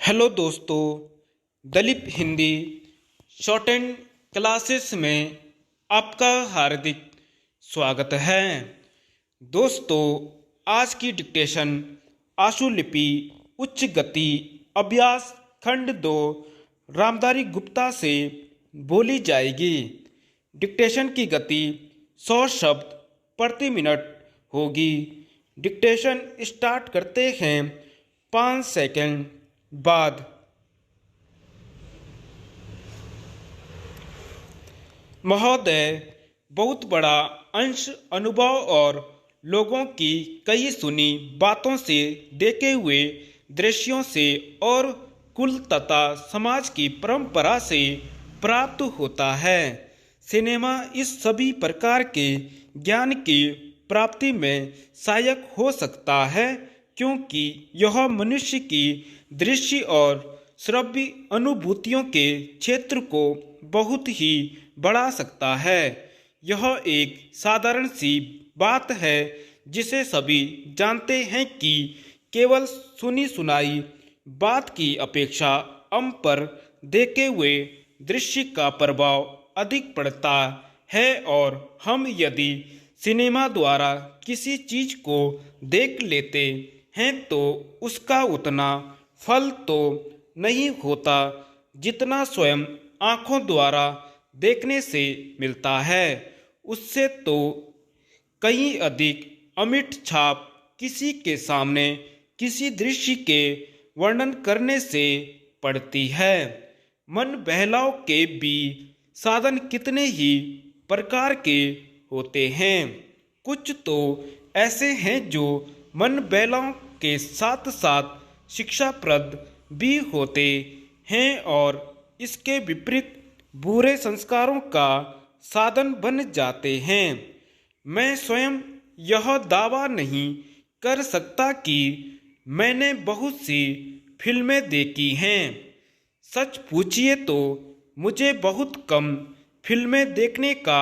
Hello दोस्तों, Dalip Hindi short and classes में आपका हार्दिक स्वागत है। दोस्तों, आज की डिक्टेशन आशुलिपि उच्च गति अभ्यास खंड 2 रामधारी गुप्ता से बोली जाएगी। डिक्टेशन की गति 100 शब्द प्रति मिनट होगी। डिक्टेशन स्टार्ट करते हैं 5 सेकंड बाद। महोदय, बहुत बड़ा अंश अनुभव और लोगों की कई सुनी बातों से, देखे हुए दृश्यों से और कुल तथा समाज की परंपरा से प्राप्त होता है। सिनेमा इस सभी प्रकार के ज्ञान की प्राप्ति में सहायक हो सकता है, क्योंकि यह मनुष्य की दृश्य और श्रव्य अनुभूतियों के क्षेत्र को बहुत ही बढ़ा सकता है। यह एक साधारण सी बात है जिसे सभी जानते हैं कि केवल सुनी सुनाई बात की अपेक्षा हम पर देखे हुए दृश्य का प्रभाव अधिक पड़ता है, और हम यदि सिनेमा द्वारा किसी चीज को देख लेते हैं तो उसका उतना फल तो नहीं होता जितना स्वयं आँखों द्वारा देखने से मिलता है। उससे तो कहीं अधिक अमिट छाप किसी के सामने किसी दृश्य के वर्णन करने से पड़ती है। मन बहलाव के भी साधन कितने ही प्रकार के होते हैं। कुछ तो ऐसे हैं जो मन बहलाव के साथ साथ शिक्षाप्रद भी होते हैं और इसके विपरीत बुरे संस्कारों का साधन बन जाते हैं। मैं स्वयं यह दावा नहीं कर सकता कि मैंने बहुत सी फिल्में देखी हैं। सच पूछिए तो मुझे बहुत कम फिल्में देखने का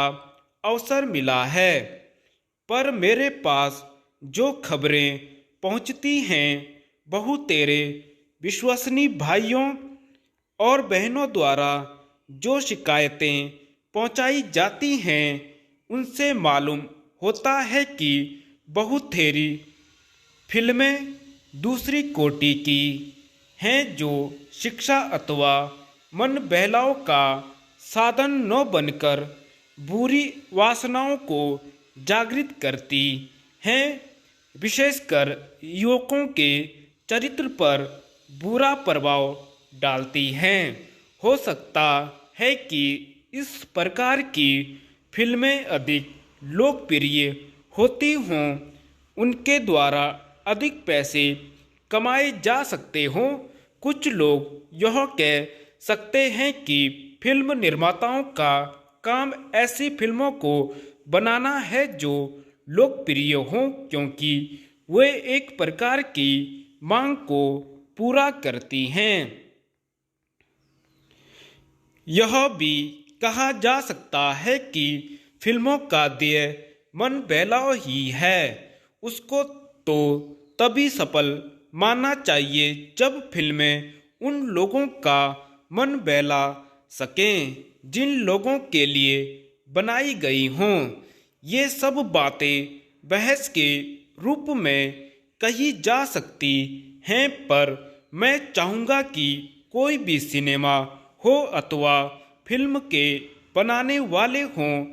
अवसर मिला है, पर मेरे पास जो खबरें पहुंचती हैं बहुतेरे विश्वसनीय भाइयों और बहनों द्वारा जो शिकायतें पहुंचाई जाती हैं, उनसे मालूम होता है कि बहुतेरी फिल्में दूसरी कोटि की हैं जो शिक्षा अथवा मन बहलाव का साधन न बनकर बुरी वासनाओं को जागृत करती हैं, विशेषकर युवकों के चरित्र पर बुरा प्रभाव डालती हैं। हो सकता है कि इस प्रकार की फिल्में अधिक लोकप्रिय होती हों, उनके द्वारा अधिक पैसे कमाए जा सकते हों। कुछ लोग यह कह सकते हैं कि फिल्म निर्माताओं का काम ऐसी फिल्मों को बनाना है जो लोकप्रिय हों, क्योंकि वे एक प्रकार की मांग को पूरा करती हैं। यह भी कहा जा सकता है कि फिल्मों का ध्येय मन बहलाव ही है। उसको तो तभी सफल मानना चाहिए जब फिल्में उन लोगों का मन बहला सकें जिन लोगों के लिए बनाई गई हों। ये सब बातें बहस के रूप में कही जा सकती हैं, पर मैं चाहूँगा कि कोई भी सिनेमा हो अथवा फिल्म के बनाने वाले हों,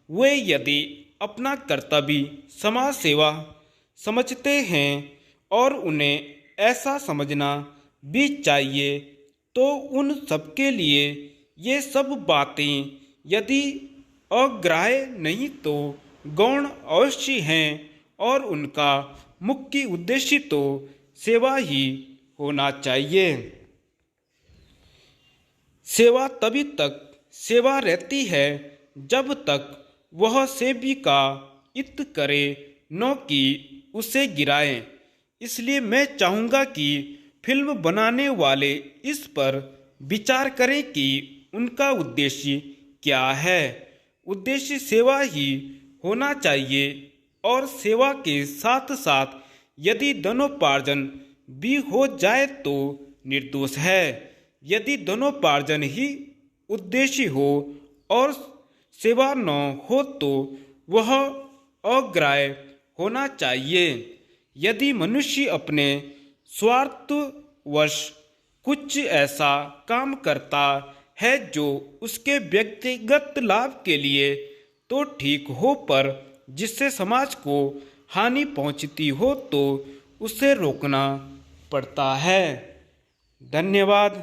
वे यदि अपना कर्तव्य समाज सेवा समझते हैं और उन्हें ऐसा समझना भी चाहिए, तो उन सबके लिए ये सब बातें यदि अग्राह्य नहीं तो गौण अवश्य हैं, और उनका मुख्य उद्देश्य तो सेवा ही होना चाहिए। सेवा तभी तक सेवा रहती है जब तक वह सेवी का हित करे, न कि उसे गिराए। इसलिए मैं चाहूँगा कि फिल्म बनाने वाले इस पर विचार करें कि उनका उद्देश्य क्या है। उद्देश्य सेवा ही होना चाहिए, और सेवा के साथ साथ यदि धनोपार्जन भी हो जाए तो निर्दोष है। यदि धनोपार्जन ही उद्देश्य हो और सेवा न हो तो वह अग्राह्य होना चाहिए। यदि मनुष्य अपने स्वार्थवश कुछ ऐसा काम करता है जो उसके व्यक्तिगत लाभ के लिए तो ठीक हो, पर जिससे समाज को हानि पहुंचती हो तो उसे रोकना पड़ता है। धन्यवाद।